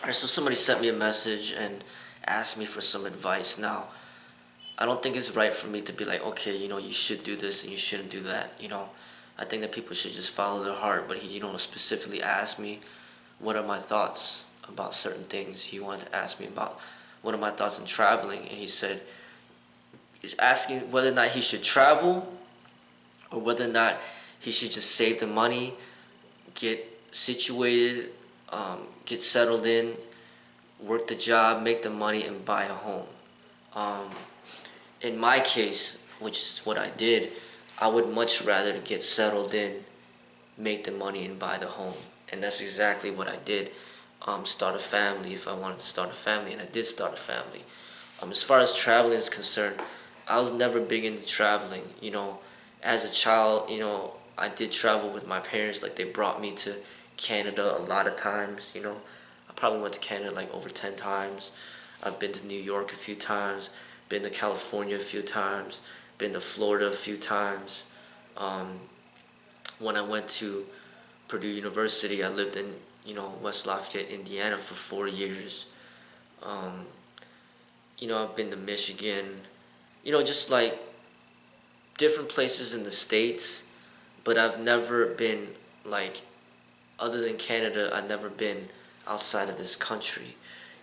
Alright, so somebody sent me a message and asked me for some advice. Now, I don't think it's right for me to be like, okay, you should do this and you shouldn't do that. I think that people should just follow their heart, but he specifically asked me what are my thoughts about certain things. He wanted to ask me about what are my thoughts on traveling, and he said, he's asking whether or not he should travel or whether or not he should just save the money, get situated, get settled in, work the job, make the money, and buy a home. Um, in my case, which is what I did, I would much rather get settled in, make the money, and buy the home. And that's exactly what I did. Start a family if I wanted to start a family, and I did start a family. As far as traveling is concerned, I was never big into traveling. As a child, I did travel with my parents. Like, they brought me to Canada a lot of times. I probably went to Canada like over 10 times. I've been to New York a few times, been to California a few times, been to Florida a few times. Um, when I went to Purdue University, I lived in West Lafayette, Indiana for 4 years. Um, I've been to Michigan. Just like different places in the states, but I've never been like, other than Canada, I've never been outside of this country.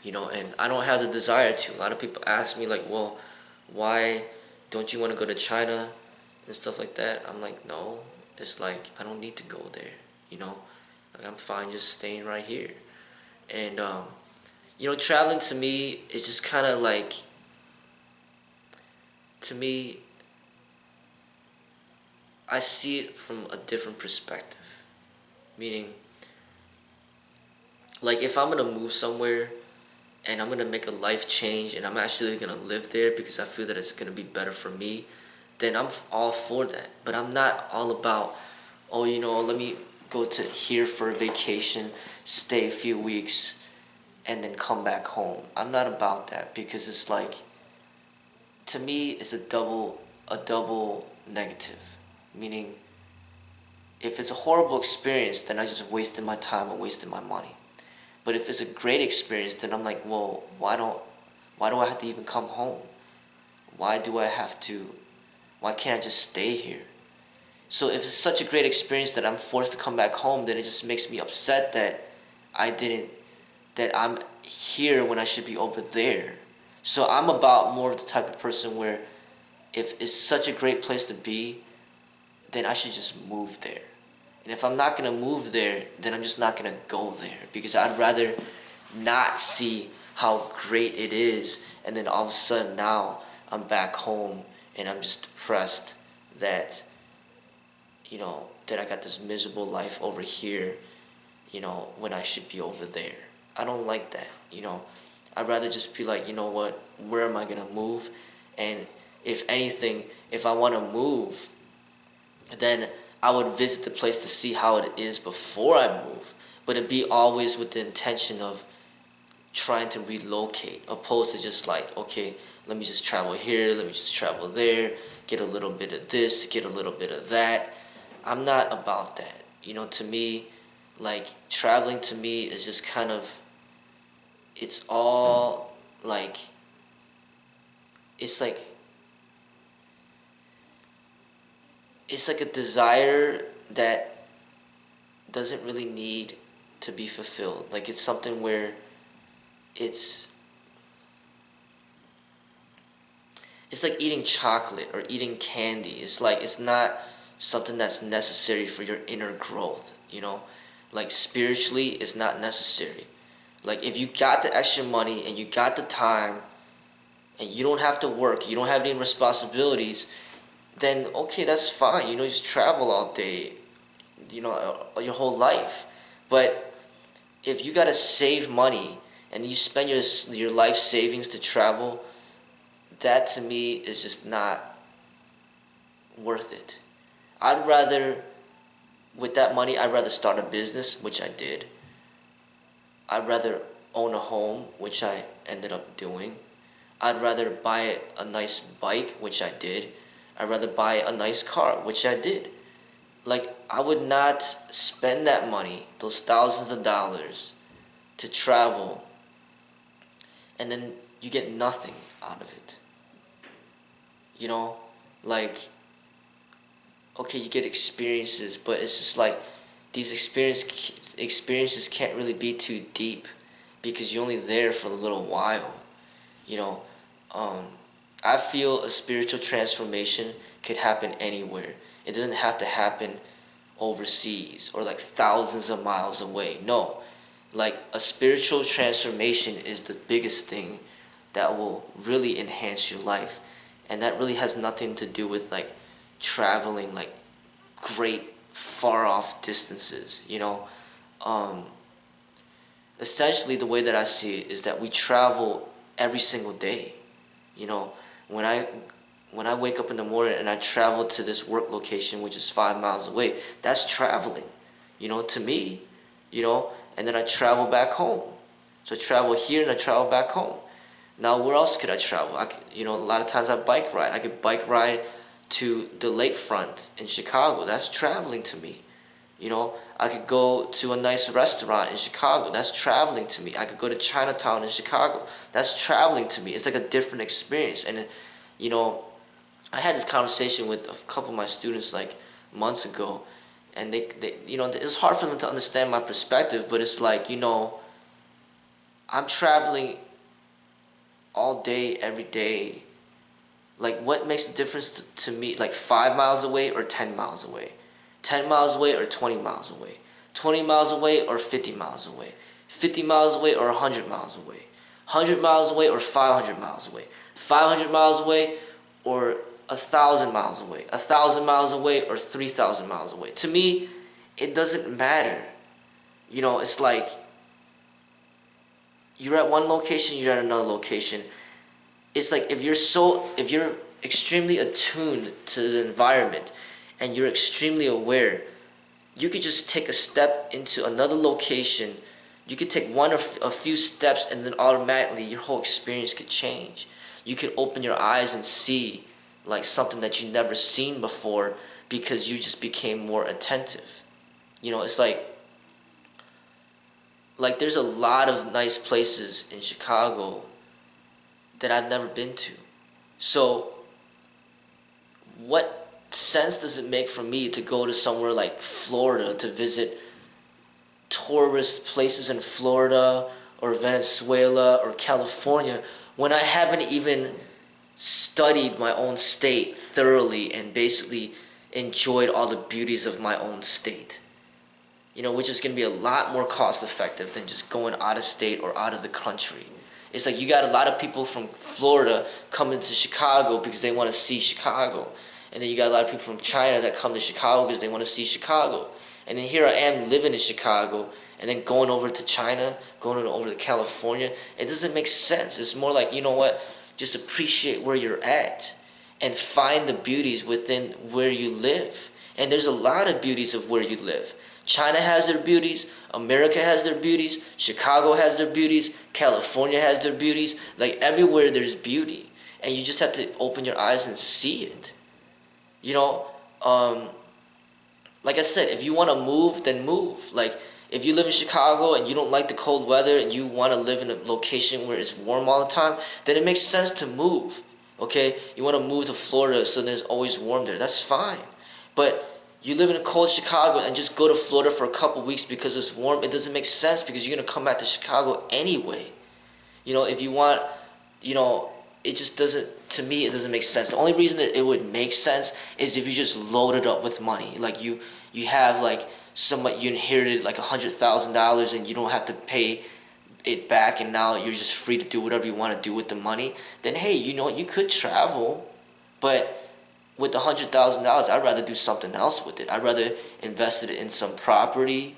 And I don't have the desire to. A lot of people ask me like, well, why don't you want to go to China and stuff like that? I'm like, no. It's like I don't need to go there. You know, like I'm fine just staying right here. And traveling to me is just kind of like, to me, I see it from a different perspective. Meaning, like if I'm gonna move somewhere and I'm gonna make a life change and I'm actually gonna live there because I feel that it's gonna be better for me, then I'm all for that. But I'm not all about, oh, let me go to here for a vacation, stay a few weeks, and then come back home. I'm not about that because it's like, to me, it's a double negative. Meaning, if it's a horrible experience, then I just wasted my time and wasted my money. But if it's a great experience, then I'm like, well, why do I have to even come home? Why do I have to? Why can't I just stay here? So if it's such a great experience that I'm forced to come back home, then it just makes me upset that I didn't, that I'm here when I should be over there. So I'm about more of the type of person where if it's such a great place to be, then I should just move there. And if I'm not gonna move there, then I'm just not gonna go there because I'd rather not see how great it is, and then all of a sudden now I'm back home and I'm just depressed that that I got this miserable life over here, when I should be over there. I don't like that. I'd rather just be like, you know what, where am I gonna move? And if anything, if I wanna move, then I would visit the place to see how it is before I move. But it'd be always with the intention of trying to relocate, opposed to just like, okay, let me just travel here, let me just travel there, get a little bit of this, get a little bit of that. I'm not about that. To me, like traveling to me is just kind of, it's all like, it's like, it's like a desire that doesn't really need to be fulfilled. Like it's something where it's it's like eating chocolate or eating candy. It's like it's not something that's necessary for your inner growth. Like spiritually it's not necessary. Like if you got the extra money and you got the time and you don't have to work, you don't have any responsibilities, then okay, that's fine. Just travel all day, your whole life. But if you gotta save money and you spend your life savings to travel, that to me is just not worth it. I'd rather, with that money, I'd rather start a business, which I did. I'd rather own a home, which I ended up doing. I'd rather buy a nice bike, which I did. I'd rather buy a nice car, which I did. Like, I would not spend that money, those thousands of dollars, to travel and then you get nothing out of it. You know, like, okay, you get experiences, but it's just like these experiences can't really be too deep because you're only there for a little while. You know, um, I feel a spiritual transformation could happen anywhere. It doesn't have to happen overseas or like thousands of miles away. No, like a spiritual transformation is the biggest thing that will really enhance your life, and that really has nothing to do with like traveling like great far off distances. Um, Essentially the way that I see it is that we travel every single day. You know, when I when I wake up in the morning and I travel to this work location, which is 5 miles away, that's traveling, to me, and then I travel back home. So I travel here and I travel back home. Now, where else could I travel? A lot of times I bike ride. I could bike ride to the lakefront in Chicago. That's traveling to me. I could go to a nice restaurant in Chicago. That's traveling to me. I could go to Chinatown in Chicago. That's traveling to me. It's like a different experience. And, you know, I had this conversation with a couple of my students like months ago, and it was hard for them to understand my perspective, but it's like, I'm traveling all day, every day. Like, what makes the difference to me, like 5 miles away or 10 miles away? 10 miles away or 20 miles away? 20 miles away or 50 miles away? 50 miles away or 100 miles away? 100 miles away or 500 miles away? 500 miles away or 1,000 miles away? 1,000 miles away or 3,000 miles away? To me, it doesn't matter. It's like you're at one location, you're at another location. It's like if you're extremely attuned to the environment and you're extremely aware, you could just take a step into another location. You could take one or a few steps, and then automatically your whole experience could change. You could open your eyes and see like something that you never seen before because you just became more attentive. It's like there's a lot of nice places in Chicago that I've never been to. So what sense does it make for me to go to somewhere like Florida to visit tourist places in Florida or Venezuela or California when I haven't even studied my own state thoroughly and basically enjoyed all the beauties of my own state? Which is going to be a lot more cost effective than just going out of state or out of the country. It's like you got a lot of people from Florida coming to Chicago because they want to see Chicago. And then you got a lot of people from China that come to Chicago because they want to see Chicago. And then here I am living in Chicago and then going over to China, going over to California. It doesn't make sense. It's more like, just appreciate where you're at and find the beauties within where you live. And there's a lot of beauties of where you live. China has their beauties, America has their beauties, Chicago has their beauties, California has their beauties. Like everywhere there's beauty. And you just have to open your eyes and see it. Like I said, if you want to move, then move. Like if you live in Chicago and you don't like the cold weather and you want to live in a location where it's warm all the time, then it makes sense to move. Okay? You want to move to Florida so there's always warm there. That's fine. But you live in a cold Chicago and just go to Florida for a couple weeks because it's warm, it doesn't make sense because you're going to come back to Chicago anyway. If you want, it just doesn't, to me, it doesn't make sense. The only reason that it would make sense is if you just load it up with money. Like you have like you inherited like $100,000 and you don't have to pay it back and now you're just free to do whatever you want to do with the money. Then hey, you could travel, but with the $100,000, I'd rather do something else with it. I'd rather invest it in some property,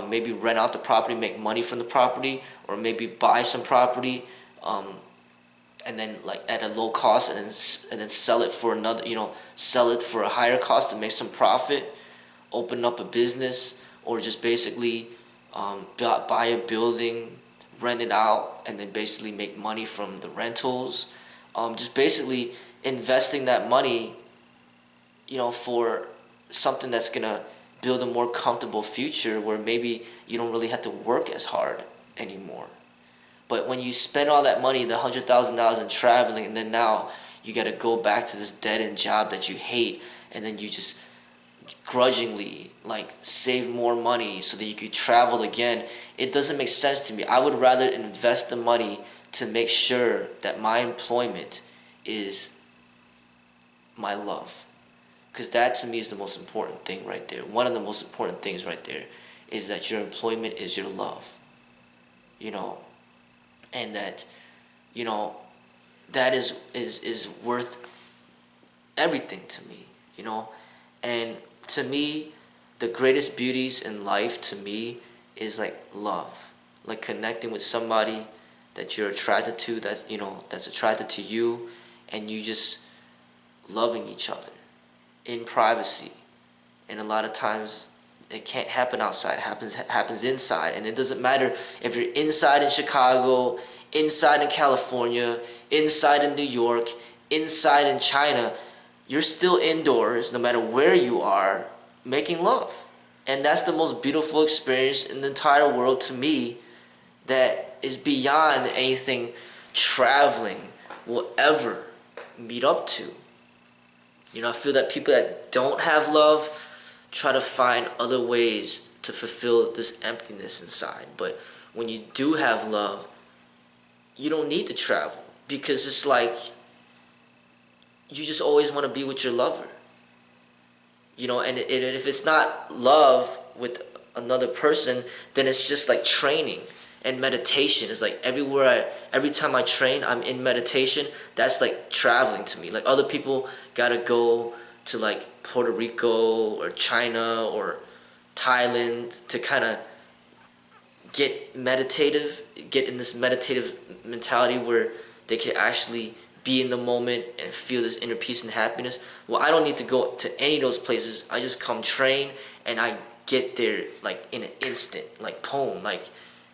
maybe rent out the property, make money from the property, or maybe buy some property, and then like at a low cost, and then sell it for sell it for a higher cost to make some profit, open up a business, or just basically buy a building, rent it out, and then basically make money from the rentals. Just basically investing that money for something that's going to build a more comfortable future where maybe you don't really have to work as hard anymore. But when you spend all that money, the $100,000 in traveling, and then now you got to go back to this dead end job that you hate, and then you just grudgingly like save more money so that you could travel again. It doesn't make sense to me. I would rather invest the money to make sure that my employment is my love, because that to me is the most important thing right there. One of the most important things right there is that your employment is your love, you know, and that, you know, that is worth everything to me, you know. And to me, the greatest beauties in life to me is like love, like connecting with somebody that you're attracted to, that, you know, that's attracted to you, and you just loving each other in privacy. And a lot of times it can't happen outside. It happens inside. And it doesn't matter if you're inside in Chicago, inside in California, inside in New York, inside in China, you're still indoors no matter where you are, making love. And that's the most beautiful experience in the entire world to me, that is beyond anything traveling will ever meet up to. You know, I feel that people that don't have love try to find other ways to fulfill this emptiness inside. But when you do have love, you don't need to travel, because it's like you just always want to be with your lover. You know, and if it's not love with another person, then it's just like training and meditation. It's like every time I train, I'm in meditation. That's like traveling to me. Like other people gotta go to like Puerto Rico or China or Thailand to kind of get in this meditative mentality where they can actually be in the moment and feel this inner peace and happiness. Well, I don't need to go to any of those places. I just come train and I get there like in an instant, like boom, like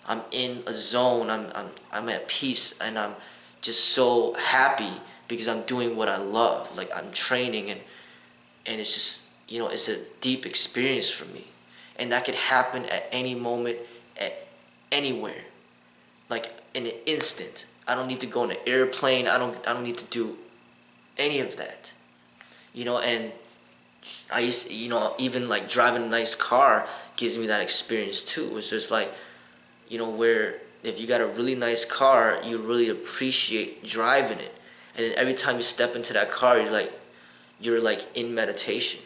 I'm in a zone. I'm at peace, and I'm just so happy because I'm doing what I love. Like I'm training, and it's just, you know, it's a deep experience for me, and that could happen at any moment, at anywhere, like in an instant. I don't need to go on an airplane. I don't need to do any of that, you know. And I used to, you know, even like driving a nice car gives me that experience too. It's just like, you know, where if you got a really nice car, you really appreciate driving it. And then every time you step into that car, you're like in meditation.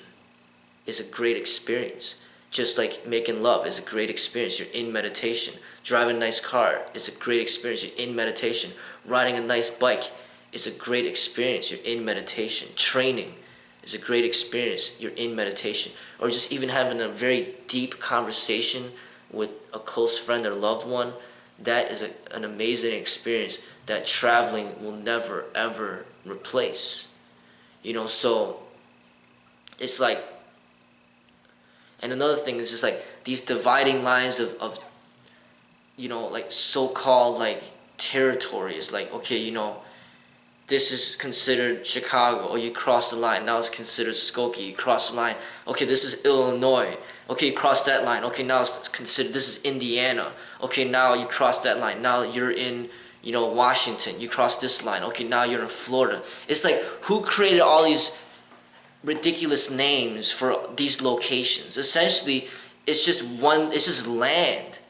It's a great experience. Just like making love is a great experience. You're in meditation. Driving a nice car is a great experience. You're in meditation. Riding a nice bike is a great experience. You're in meditation. Training is a great experience. You're in meditation. Or just even having a very deep conversation with a close friend or loved one, that is an amazing experience that traveling will never ever replace. You know, so it's like, and another thing is just like these dividing lines of you know, like so-called like territories. Like, okay, you know, this is considered Chicago, or you cross the line, now it's considered Skokie, you cross the line, okay, this is Illinois, okay, you cross that line, okay, now it's considered, this is Indiana, okay, now you cross that line, now you're in, you know, Washington, you cross this line, okay, now you're in Florida. It's like, who created all these ridiculous names for these locations? Essentially, it's just land,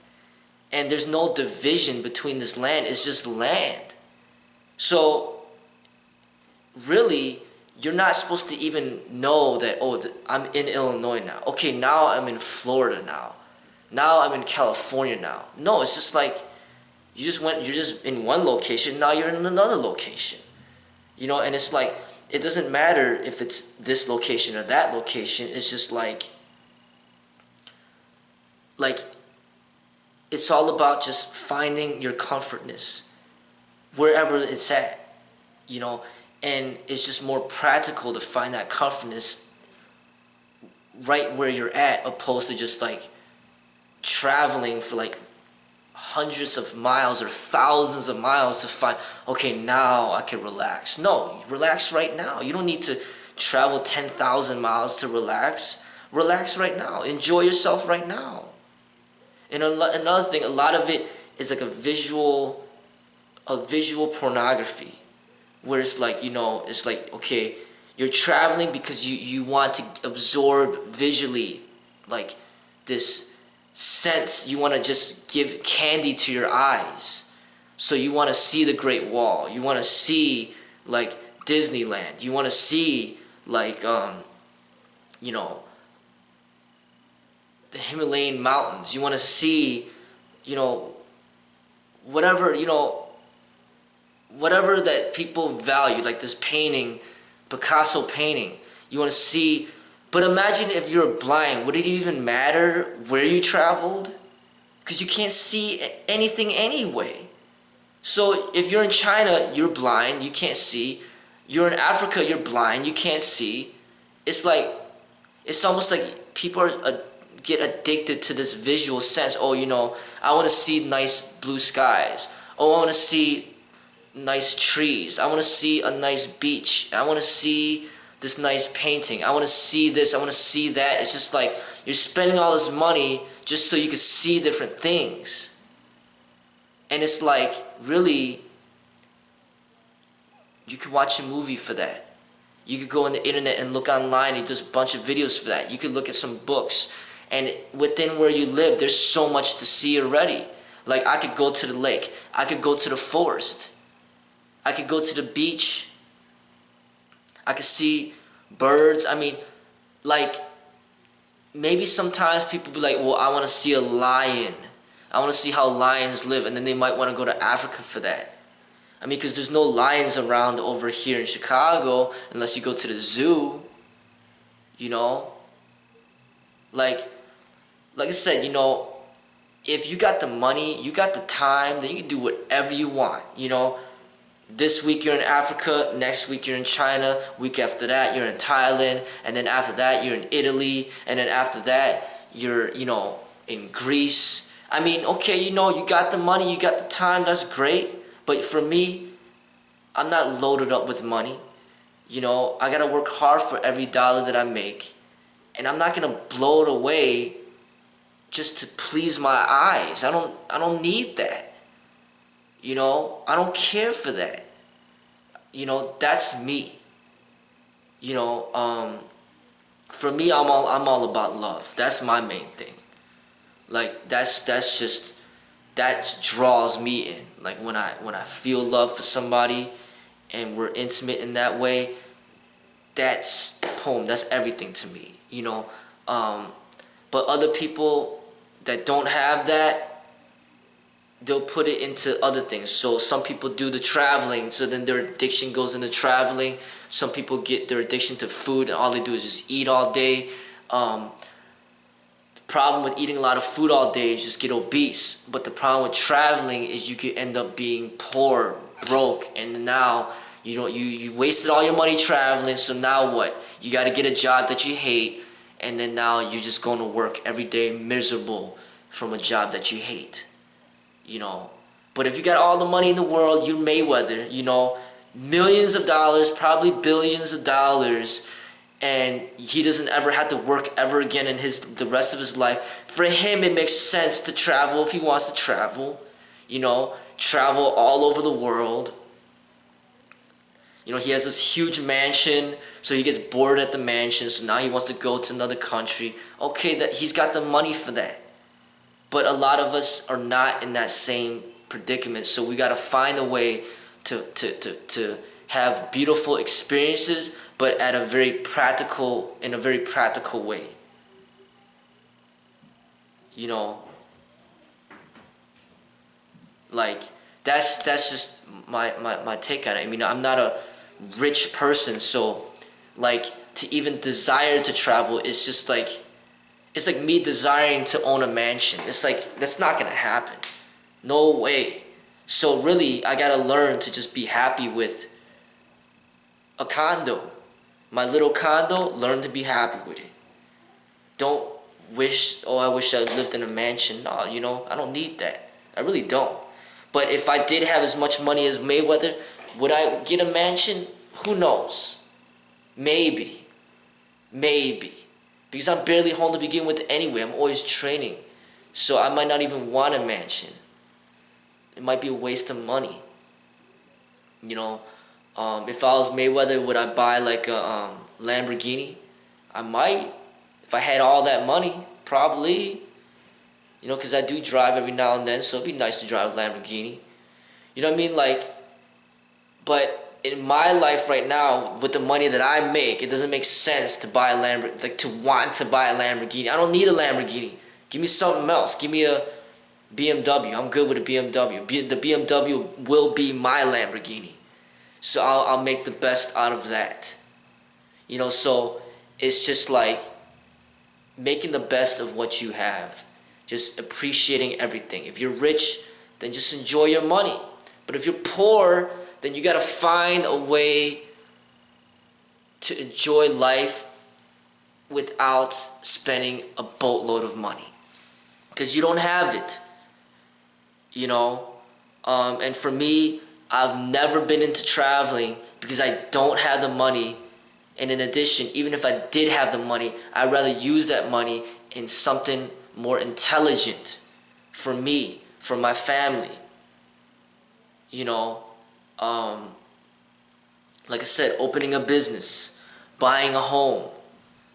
and there's no division between this land, it's just land. So really, you're not supposed to even know that, oh, I'm in Illinois now. Okay, now I'm in Florida now. Now I'm in California now. No, it's just like you're just in one location, now you're in another location. You know, and it's like, it doesn't matter if it's this location or that location. It's just like it's all about just finding your comfortness wherever it's at, you know. And it's just more practical to find that comfortness right where you're at, opposed to just like traveling for like hundreds of miles or thousands of miles to find, okay, now I can relax. No, relax right now. You don't need to travel 10,000 miles to relax. Relax right now. Enjoy yourself right now. And another thing, a lot of it is like a visual a visual pornography, where it's like, it's like, okay, you're traveling because you want to absorb visually, like, this sense. You want to just give candy to your eyes. So you want to see the Great Wall. You want to see, like, Disneyland. You want to see, like, you know, the Himalayan mountains. You want to see, you know, whatever, whatever that people value, like this painting, Picasso painting. You want to see, but imagine if you're blind. Would it even matter where you traveled? Because you can't see anything anyway. So if you're in China, you're blind, you can't see. You're in Africa, you're blind, you can't see. It's like, it's almost like people get addicted to this visual sense. Oh, I want to see nice blue skies. Oh, I want to see nice trees. I want to see a nice beach. I want to see this nice painting. I want to see this. I want to see that. It's just like you're spending all this money just so you can see different things. And it's like, really, you could watch a movie for that. You could go on the internet and look online, and there's a bunch of videos for that. You could look at some books. And within where you live, there's so much to see already. Like, I could go to the lake. I could go to the forest. I could go to the beach. I could see birds. I mean, like, maybe sometimes people be like, well, I want to see a lion. I want to see how lions live. And then they might want to go to Africa for that. I mean, because there's no lions around over here in Chicago unless you go to the zoo. Like I said, if you got the money, you got the time, then you can do whatever you want. This week you're in Africa, next week you're in China, week after that you're in Thailand, and then after that you're in Italy, and then after that you're, in Greece. I mean, okay, you got the money, you got the time, that's great. But for me, I'm not loaded up with money. I gotta work hard for every dollar that I make. And I'm not gonna blow it away just to please my eyes. I don't need that. I don't care for that. That's me. For me, I'm all about love. That's my main thing. Like, that draws me in. Like, when I feel love for somebody and we're intimate in that way, that's everything to me. But other people that don't have that, they'll put it into other things. So some people do the traveling, so then their addiction goes into traveling. Some people get their addiction to food, and all they do is just eat all day. The problem with eating a lot of food all day is just get obese. But the problem with traveling is you could end up being poor, broke, and now you wasted all your money traveling. So now what? You got to get a job that you hate, and then now you're just going to work every day miserable from a job that you hate. But if you got all the money in the world, you're Mayweather, millions of dollars, probably billions of dollars, and he doesn't ever have to work ever again in the rest of his life. For him, it makes sense to travel if he wants to travel, travel all over the world. He has this huge mansion, so he gets bored at the mansion, so now he wants to go to another country. Okay, that he's got the money for that. But a lot of us are not in that same predicament, so we got to find a way to have beautiful experiences, but in a very practical way. Like, that's just my take on it. I mean, I'm not a rich person, so like, to even desire to travel is just like, it's like me desiring to own a mansion. It's like, that's not gonna happen. No way. So really, I gotta learn to just be happy with a condo. My little condo, learn to be happy with it. Don't wish, oh, I wish I lived in a mansion. No, I don't need that. I really don't. But if I did have as much money as Mayweather, would I get a mansion? Who knows? Maybe. Because I'm barely home to begin with anyway. I'm always training. So I might not even want a mansion. It might be a waste of money. You know, if I was Mayweather, would I buy like a Lamborghini? I might. If I had all that money, probably. You know, because I do drive every now and then, so it'd be nice to drive a Lamborghini. You know what I mean? Like, but in my life right now, with the money that I make, it doesn't make sense to buy a Lamborghini, like to want to buy a Lamborghini. I don't need a Lamborghini. Give me something else. Give me a BMW. I'm good with a BMW. The BMW will be my Lamborghini. So I'll make the best out of that. You know, so it's just like making the best of what you have. Just appreciating everything. If you're rich, then just enjoy your money. But if you're poor, then you gotta find a way to enjoy life without spending a boatload of money. Because you don't have it. You know? And for me, I've never been into traveling because I don't have the money. And in addition, even if I did have the money, I'd rather use that money in something more intelligent for me, for my family. You know, like I said, opening a business, buying a home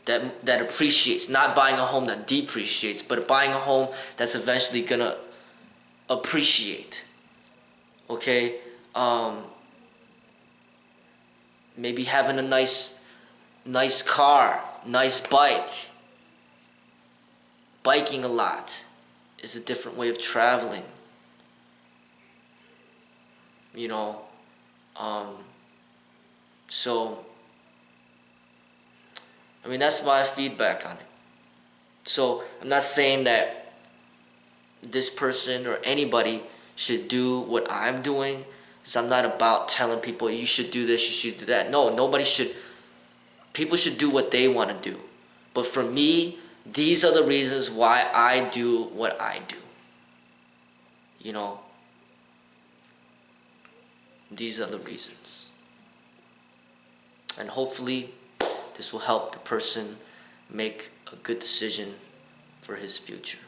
that appreciates, not buying a home that depreciates, but buying a home that's eventually gonna appreciate. Okay, maybe having a nice car, nice bike. Biking a lot is a different way of traveling. You know, so I mean that's my feedback on it. So I'm not saying that this person or anybody should do what I'm doing. So I'm not about telling people you should do this, you should do that. No, nobody should. People should do what they want to do. But for me, these are the reasons why I do what I do. You know, these are the reasons. And hopefully, this will help the person make a good decision for his future.